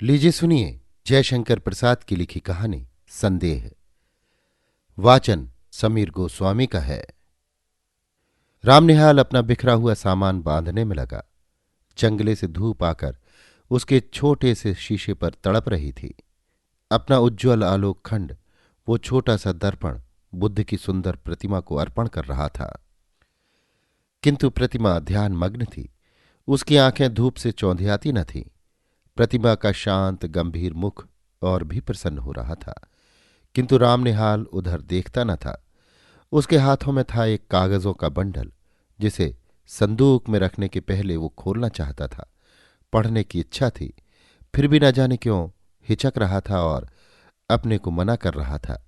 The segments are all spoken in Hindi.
लीजिए सुनिए जयशंकर प्रसाद की लिखी कहानी संदेह। वाचन समीर गोस्वामी का है। रामनिहाल अपना बिखरा हुआ सामान बांधने में लगा। जंगले से धूप आकर उसके छोटे से शीशे पर तड़प रही थी। अपना उज्ज्वल आलोक खंड, वो छोटा सा दर्पण बुद्ध की सुंदर प्रतिमा को अर्पण कर रहा था। किंतु प्रतिमा ध्यान मग्न थी। उसकी आंखें धूप से चौंधियाती न थीं। प्रतिमा का शांत गंभीर मुख और भी प्रसन्न हो रहा था, किंतु रामनिहाल उधर देखता न था। उसके हाथों में था एक कागजों का बंडल, जिसे संदूक में रखने के पहले वो खोलना चाहता था। पढ़ने की इच्छा थी, फिर भी न जाने क्यों हिचक रहा था और अपने को मना कर रहा था,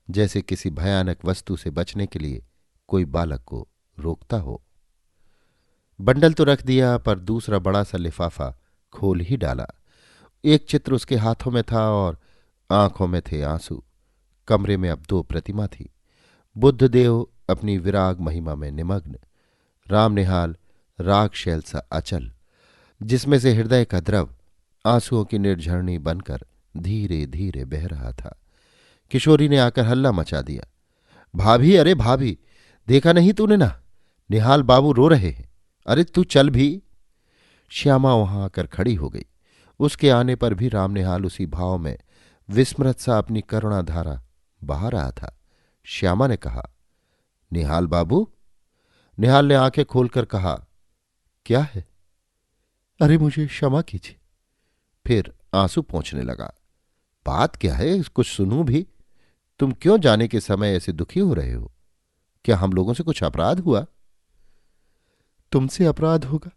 जैसे किसी भयानक वस्तु से बचने के लिए कोई बालक को रोकता हो। बंडल तो रख दिया, पर दूसरा बड़ा सा लिफाफा खोल ही डाला। एक चित्र उसके हाथों में था और आंखों में थे आंसू। कमरे में अब दो प्रतिमा थी। बुद्धदेव अपनी विराग महिमा में निमग्न, रामनिहाल राग शैल सा अचल, जिसमें से हृदय का द्रव आंसुओं की निर्झरणी बनकर धीरे धीरे बह रहा था। किशोरी ने आकर हल्ला मचा दिया। भाभी, अरे भाभी, देखा नहीं तूने ना, निहाल बाबू रो रहे हैं। अरे तू चल भी। श्यामा वहां आकर खड़ी हो गई। उसके आने पर भी रामनिहाल उसी भाव में विस्मृत सा अपनी करुणाधारा बहा रहा था। श्यामा ने कहा, निहाल बाबू। निहाल ने आंखें खोलकर कहा, क्या है? अरे मुझे क्षमा कीजिए। फिर आंसू पोंछने लगा। बात क्या है, कुछ सुनूं भी। तुम क्यों जाने के समय ऐसे दुखी हो रहे हो? क्या हम लोगों से कुछ अपराध हुआ? तुमसे अपराध होगा,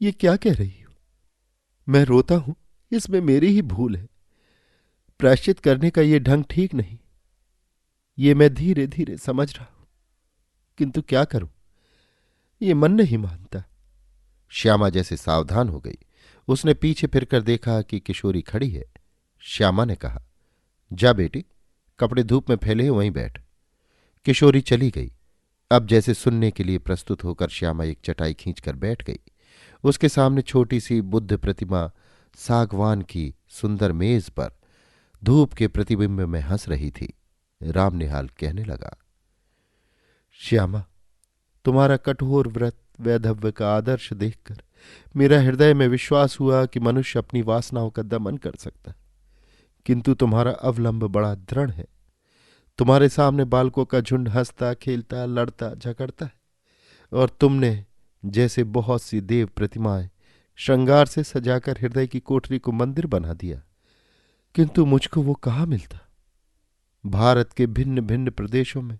ये क्या कह रही हो? मैं रोता हूं, इसमें मेरी ही भूल है। प्रायश्चित करने का ये ढंग ठीक नहीं। ये मैं धीरे धीरे समझ रहा हूं, किंतु क्या करूं, ये मन नहीं मानता। श्यामा जैसे सावधान हो गई। उसने पीछे फिरकर देखा कि किशोरी खड़ी है। श्यामा ने कहा, जा बेटी, कपड़े धूप में फैले हैं, वहीं बैठ। किशोरी चली गई। अब जैसे सुनने के लिए प्रस्तुत होकर श्यामा एक चटाई खींचकर बैठ गई। उसके सामने छोटी सी बुद्ध प्रतिमा सागवान की सुंदर मेज पर धूप के प्रतिबिंब में हंस रही थी। रामनिहाल कहने लगा, श्यामा, तुम्हारा कठोर व्रत वैधव्य का आदर्श देखकर मेरा हृदय में विश्वास हुआ कि मनुष्य अपनी वासनाओं का दमन कर सकता है, किंतु तुम्हारा अवलंब बड़ा दृढ़ है। तुम्हारे सामने बालकों का झुंड हंसता खेलता लड़ता झगड़ता है, और तुमने जैसे बहुत सी देव प्रतिमाएं श्रृंगार से सजाकर हृदय की कोठरी को मंदिर बना दिया, किंतु मुझको वो कहाँ मिलता। भारत के भिन्न भिन्न प्रदेशों में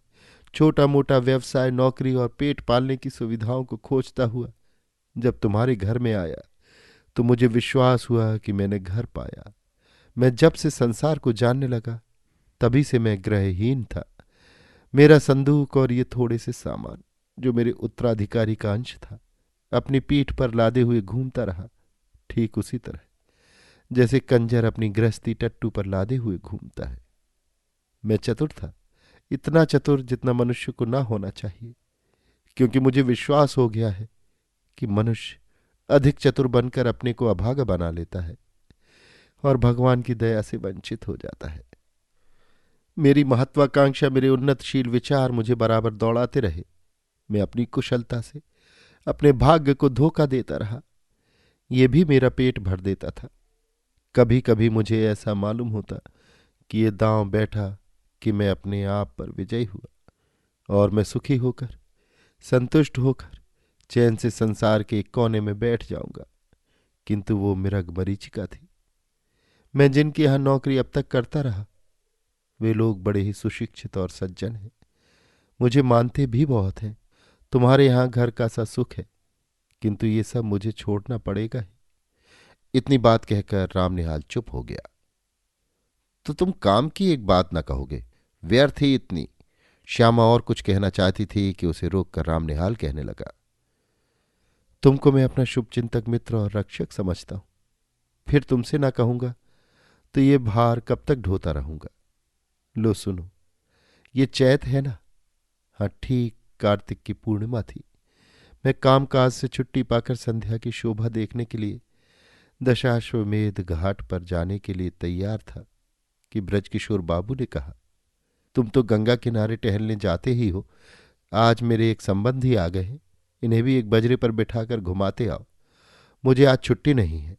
छोटा मोटा व्यवसाय, नौकरी और पेट पालने की सुविधाओं को खोजता हुआ जब तुम्हारे घर में आया, तो मुझे विश्वास हुआ कि मैंने घर पाया। मैं जब से संसार को जानने लगा, तभी से मैं ग्रहहीन था। मेरा संदूक और ये थोड़े से सामान, जो मेरे उत्तराधिकारी का अंश था, अपनी पीठ पर लादे हुए घूमता रहा, ठीक उसी तरह जैसे कंजर अपनी गृहस्थी टट्टू पर लादे हुए घूमता है। मैं चतुर था, इतना चतुर जितना मनुष्य को ना होना चाहिए, क्योंकि मुझे विश्वास हो गया है कि मनुष्य अधिक चतुर बनकर अपने को अभागा बना लेता है और भगवान की दया से वंचित हो जाता है। मेरी महत्वाकांक्षा, मेरे उन्नतशील विचार मुझे बराबर दौड़ाते रहे। मैं अपनी कुशलता से अपने भाग्य को धोखा देता रहा। ये भी मेरा पेट भर देता था। कभी कभी मुझे ऐसा मालूम होता कि ये दांव बैठा कि मैं अपने आप पर विजयी हुआ और मैं सुखी होकर, संतुष्ट होकर चैन से संसार के एक कोने में बैठ जाऊंगा, किंतु वो मृग मरीचिका थी। मैं जिनके यहां नौकरी अब तक करता रहा, वे लोग बड़े ही सुशिक्षित और सज्जन हैं, मुझे मानते भी बहुत हैं। तुम्हारे यहां घर का सा सुख है, किंतु ये सब मुझे छोड़ना पड़ेगा ही। इतनी बात कहकर रामनिहाल चुप हो गया। तो तुम काम की एक बात न कहोगे, व्यर्थ ही इतनी। श्यामा और कुछ कहना चाहती थी कि उसे रोककर रामनिहाल कहने लगा, तुमको मैं अपना शुभचिंतक मित्र और रक्षक समझता हूं। फिर तुमसे ना कहूंगा तो ये भार कब तक ढोता रहूंगा। लो सुनो, ये चैत है ना। हाँ, ठीक कार्तिक की पूर्णिमा थी। मैं कामकाज से छुट्टी पाकर संध्या की शोभा देखने के लिए दशाश्वमेध घाट पर जाने के लिए तैयार था कि ब्रजकिशोर बाबू ने कहा, तुम तो गंगा किनारे टहलने जाते ही हो। आज मेरे एक संबंधी आ गए हैं, इन्हें भी एक बजरे पर बिठाकर घुमाते आओ। मुझे आज छुट्टी नहीं है।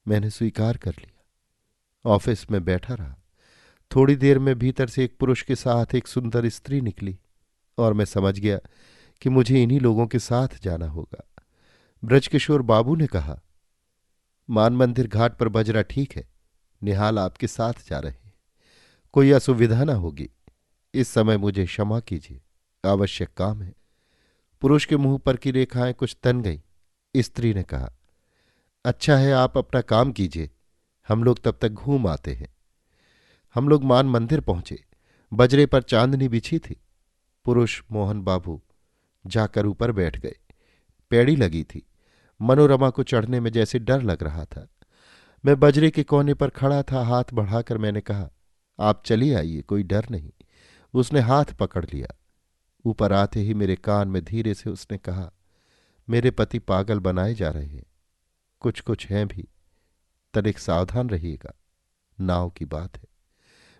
मैंने स्वीकार कर लिया। ऑफिस में बैठा रहा। थोड़ी देर में भीतर से एक पुरुष के साथ एक सुंदर स्त्री निकली और मैं समझ गया कि मुझे इन्हीं लोगों के साथ जाना होगा। ब्रजकिशोर बाबू ने कहा, मान मंदिर घाट पर बजरा ठीक है, निहाल आपके साथ जा रहे हैं। कोई असुविधा न होगी। इस समय मुझे क्षमा कीजिए, आवश्यक काम है। पुरुष के मुंह पर की रेखाएं कुछ तन गई। स्त्री ने कहा, अच्छा है, आप अपना काम कीजिए, हम लोग तब तक घूम आते हैं। हम लोग मान मंदिर पहुंचे। बजरे पर चांदनी बिछी थी। पुरुष मोहन बाबू जाकर ऊपर बैठ गए। पैड़ी लगी थी। मनोरमा को चढ़ने में जैसे डर लग रहा था। मैं बजरे के कोने पर खड़ा था। हाथ बढ़ाकर मैंने कहा, आप चलिए आइए, कोई डर नहीं। उसने हाथ पकड़ लिया। ऊपर आते ही मेरे कान में धीरे से उसने कहा, मेरे पति पागल बनाए जा रहे हैं। कुछ कुछ हैं भी, तनिक सावधान रहिएगा, नाव की बात है।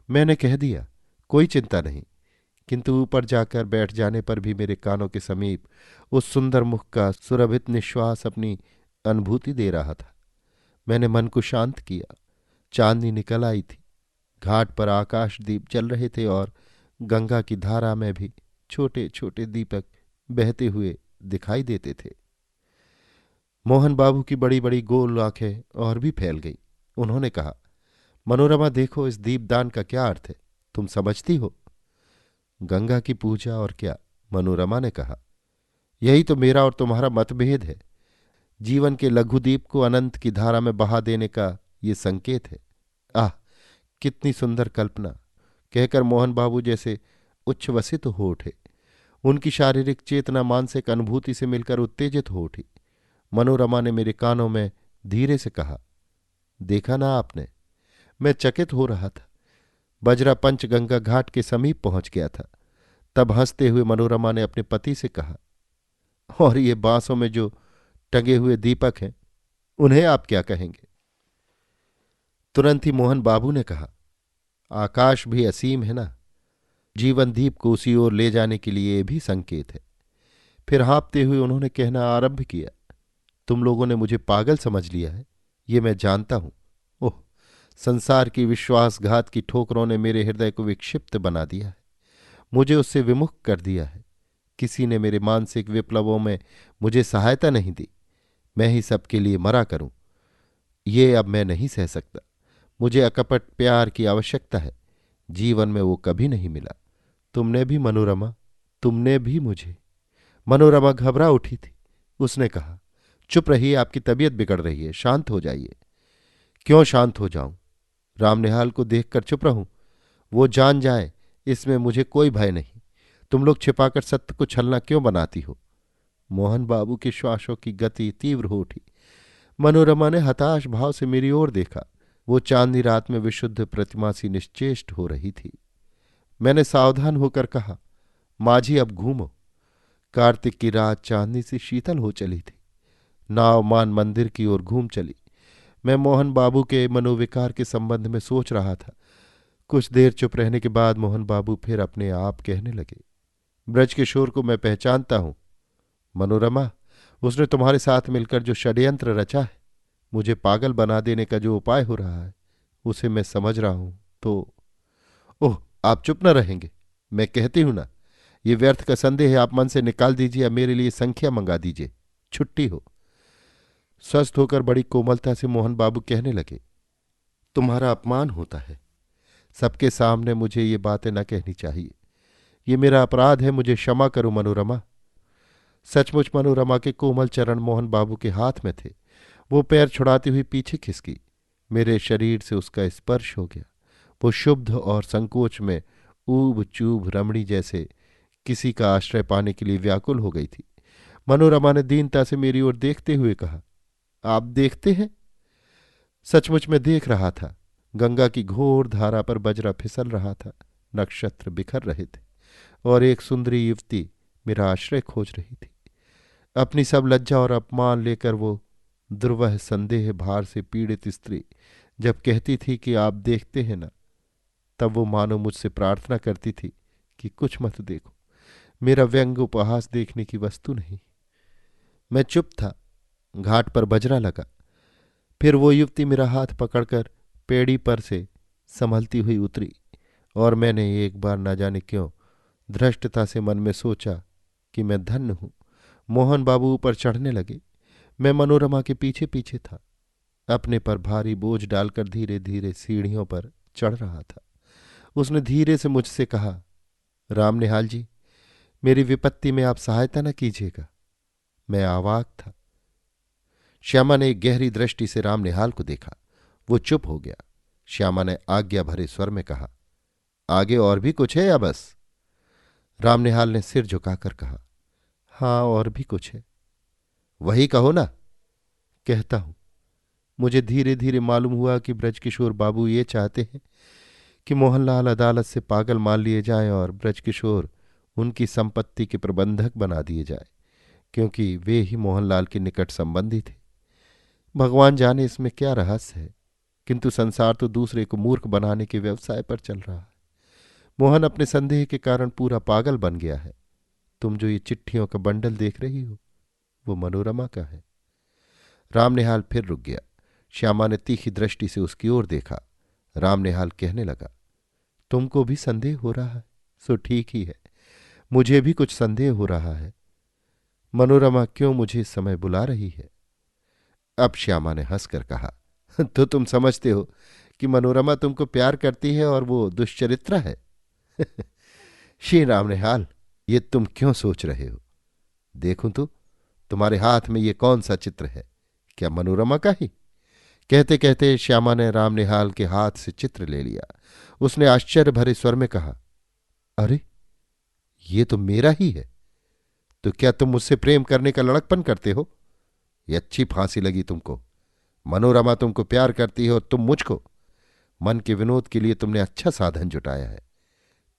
मैंने कह दिया, कोई चिंता नहीं, किंतु ऊपर जाकर बैठ जाने पर भी मेरे कानों के समीप उस सुंदर मुख का सुरभित निश्वास अपनी अनुभूति दे रहा था। मैंने मन को शांत किया। चांदनी निकल आई थी। घाट पर आकाश दीप जल रहे थे और गंगा की धारा में भी छोटे छोटे दीपक बहते हुए दिखाई देते थे। मोहन बाबू की बड़ी बड़ी गोल आंखें और भी फैल गई। उन्होंने कहा, मनोरमा देखो, इस दीपदान का क्या अर्थ है, तुम समझती हो? गंगा की पूजा और क्या, मनोरमा ने कहा। यही तो मेरा और तुम्हारा मतभेद है। जीवन के लघुदीप को अनंत की धारा में बहा देने का ये संकेत है। आह, कितनी सुंदर कल्पना, कहकर मोहन बाबू जैसे उच्छ्वसित हो उठे। उनकी शारीरिक चेतना मानसिक अनुभूति से मिलकर उत्तेजित हो उठी। मनोरमा ने मेरे कानों में धीरे से कहा, देखा ना आपने? मैं चकित हो रहा था। बजरा पंचगंगा घाट के समीप पहुंच गया था। तब हंसते हुए मनोरमा ने अपने पति से कहा, और ये बांसों में जो टंगे हुए दीपक हैं, उन्हें आप क्या कहेंगे? तुरंत ही मोहन बाबू ने कहा, आकाश भी असीम है ना, जीवन दीप को उसी ओर ले जाने के लिए भी संकेत है। फिर हाँफते हुए उन्होंने कहना आरंभ किया, तुम लोगों ने मुझे पागल समझ लिया है, ये मैं जानता हूं। ओह, संसार की विश्वासघात की ठोकरों ने मेरे हृदय को विक्षिप्त बना दिया है, मुझे उससे विमुख कर दिया है। किसी ने मेरे मानसिक विप्लवों में मुझे सहायता नहीं दी। मैं ही सबके लिए मरा करूं, ये अब मैं नहीं सह सकता। मुझे अकपट प्यार की आवश्यकता है। जीवन में वो कभी नहीं मिला। तुमने भी मनोरमा, तुमने भी मुझे। मनोरमा घबरा उठी थी। उसने कहा, चुप रहिए, आपकी तबीयत बिगड़ रही है, शांत हो जाइए। क्यों शांत हो जाऊं? रामनिहाल को देखकर चुप रहूं? वो जान जाए, इसमें मुझे कोई भय नहीं। तुम लोग छिपाकर सत्य को छलना क्यों बनाती हो? मोहन बाबू के श्वासों की गति तीव्र हो उठी। मनोरमा ने हताश भाव से मेरी ओर देखा। वो चांदनी रात में विशुद्ध प्रतिमा सी निश्चेष्ट हो रही थी। मैंने सावधान होकर कहा, माझी अब घूमो। कार्तिक की रात चांदनी सी शीतल हो चली थी। नाव मान मंदिर की ओर घूम चली। मैं मोहन बाबू के मनोविकार के संबंध में सोच रहा था। कुछ देर चुप रहने के बाद मोहन बाबू फिर अपने आप कहने लगे, ब्रजकिशोर को मैं पहचानता हूं। मनोरमा, उसने तुम्हारे साथ मिलकर जो षड्यंत्र रचा है, मुझे पागल बना देने का जो उपाय हो रहा है, उसे मैं समझ रहा हूं। तो ओह, आप चुप न रहेंगे? मैं कहती हूं ना, ये व्यर्थ का संदेह है, आप मन से निकाल दीजिए या मेरे लिए संख्या मंगा दीजिए, छुट्टी हो। स्वस्थ होकर बड़ी कोमलता से मोहन बाबू कहने लगे, तुम्हारा अपमान होता है। सबके सामने मुझे ये बातें न कहनी चाहिए। ये मेरा अपराध है, मुझे क्षमा करो मनोरमा। सचमुच मनोरमा के कोमल चरण मोहन बाबू के हाथ में थे। वो पैर छुड़ाती हुई पीछे खिसकी। मेरे शरीर से उसका स्पर्श हो गया। वो शुद्ध और संकोच में ऊब चूब रमणी जैसे किसी का आश्रय पाने के लिए व्याकुल हो गई थी। मनोरमा ने दीनता से मेरी ओर देखते हुए कहा, आप देखते हैं? सचमुच में देख रहा था। गंगा की घोर धारा पर बजरा फिसल रहा था। नक्षत्र बिखर रहे थे और एक सुंदरी युवती मेरा आश्रय खोज रही थी। अपनी सब लज्जा और अपमान लेकर वो दुर्वह संदेह भार से पीड़ित स्त्री जब कहती थी कि आप देखते हैं ना, तब वो मानो मुझसे प्रार्थना करती थी कि कुछ मत देखो, मेरा व्यंग उपहास देखने की वस्तु नहीं। मैं चुप था। घाट पर बजरा लगा। फिर वो युवती मेरा हाथ पकड़कर पेड़ी पर से संभलती हुई उतरी और मैंने एक बार न जाने क्यों धृष्टता से मन में सोचा कि मैं धन्य हूं। मोहन बाबू ऊपर चढ़ने लगे। मैं मनोरमा के पीछे पीछे था। अपने पर भारी बोझ डालकर धीरे धीरे सीढ़ियों पर चढ़ रहा था। उसने धीरे से मुझसे कहा, राम निहाल जी, मेरी विपत्ति में आप सहायता न कीजिएगा। मैं अवाक था। श्यामा ने एक गहरी दृष्टि से राम निहाल को देखा। वो चुप हो गया। श्यामा ने आज्ञा भरे स्वर में कहा, आगे और भी कुछ है या बस? राम निहाल ने सिर झुकाकर कहा, हां, और भी कुछ है। वही कहो ना। कहता हूं। मुझे धीरे धीरे मालूम हुआ कि ब्रजकिशोर बाबू ये चाहते हैं कि मोहनलाल अदालत से पागल मान लिए जाएं और ब्रजकिशोर उनकी संपत्ति के प्रबंधक बना दिए जाए, क्योंकि वे ही मोहनलाल के निकट संबंधी थे। भगवान जाने इसमें क्या रहस्य है, किंतु संसार तो दूसरे को मूर्ख बनाने के व्यवसाय पर चल रहा है। मोहन अपने संदेह के कारण पूरा पागल बन गया है। तुम जो ये चिट्ठियों का बंडल देख रही हो, वो मनोरमा का है। राम निहाल फिर रुक गया। श्यामा ने तीखी दृष्टि से उसकी ओर देखा। राम निहाल कहने लगा, तुमको भी संदेह हो रहा है, सो ठीक ही है। मुझे भी कुछ संदेह हो रहा है। मनोरमा क्यों मुझे इस समय बुला रही है? अब श्यामा ने हंसकर कहा, तो तुम समझते हो कि मनोरमा तुमको प्यार करती है और वो दुष्चरित्रा है? श्री राम निहाल, ये तुम क्यों सोच रहे हो? देखूं तो तुम्हारे हाथ में ये कौन सा चित्र है? क्या मनोरमा का ही? कहते कहते श्यामा ने राम निहाल के हाथ से चित्र ले लिया। उसने आश्चर्य भरे स्वर में कहा, अरे, ये तो मेरा ही है। तो क्या तुम मुझसे प्रेम करने का लड़कपन करते हो? ये अच्छी फांसी लगी तुमको। मनोरमा तुमको प्यार करती है और तुम मुझको। मन के विनोद के लिए तुमने अच्छा साधन जुटाया है,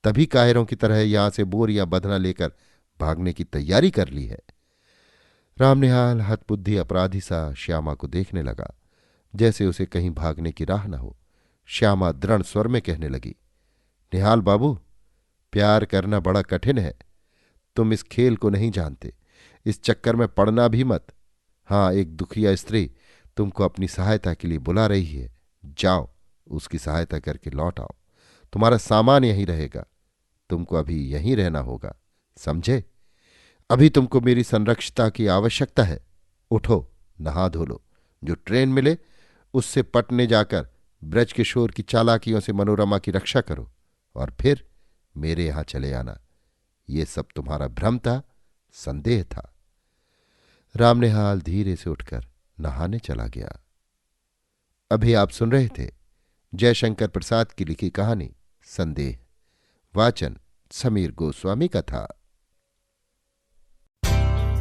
तभी कायरों की तरह यहां से बोरियां बधना लेकर भागने की तैयारी कर ली है। राम निहाल हतबुद्धि अपराधी सा श्यामा को देखने लगा, जैसे उसे कहीं भागने की राह न हो। श्यामा दृढ़ स्वर में कहने लगी, निहाल बाबू, प्यार करना बड़ा कठिन है। तुम इस खेल को नहीं जानते। इस चक्कर में पड़ना भी मत। हां, एक दुखिया स्त्री तुमको अपनी सहायता के लिए बुला रही है। जाओ, उसकी सहायता करके लौट आओ। तुम्हारा सामान यहीं रहेगा। तुमको अभी यहीं रहना होगा, समझे? अभी तुमको मेरी संरक्षता की आवश्यकता है। उठो, नहा धो लो। जो ट्रेन मिले उससे पटने जाकर ब्रजकिशोर की चालाकियों से मनोरमा की रक्षा करो और फिर मेरे यहां चले आना। ये सब तुम्हारा भ्रम था, संदेह था। राम निहाल धीरे से उठकर नहाने चला गया। अभी आप सुन रहे थे जयशंकर प्रसाद की लिखी कहानी संदेह। वाचन समीर गोस्वामी का था।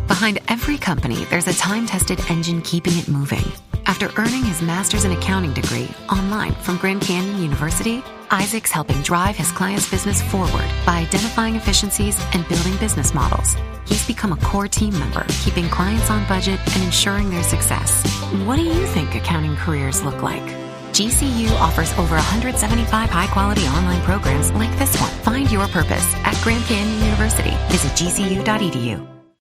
Behind every company, there's a time-tested engine keeping it moving. After earning his master's in accounting degree online from Grand Canyon University, Isaac's helping drive his client's business forward by identifying efficiencies and building business models. He's become a core team member, keeping clients on budget and ensuring their success. What do you think accounting careers look like? GCU offers over 175 high-quality online programs like this one. Find your purpose at Grand Canyon University. Visit gcu.edu.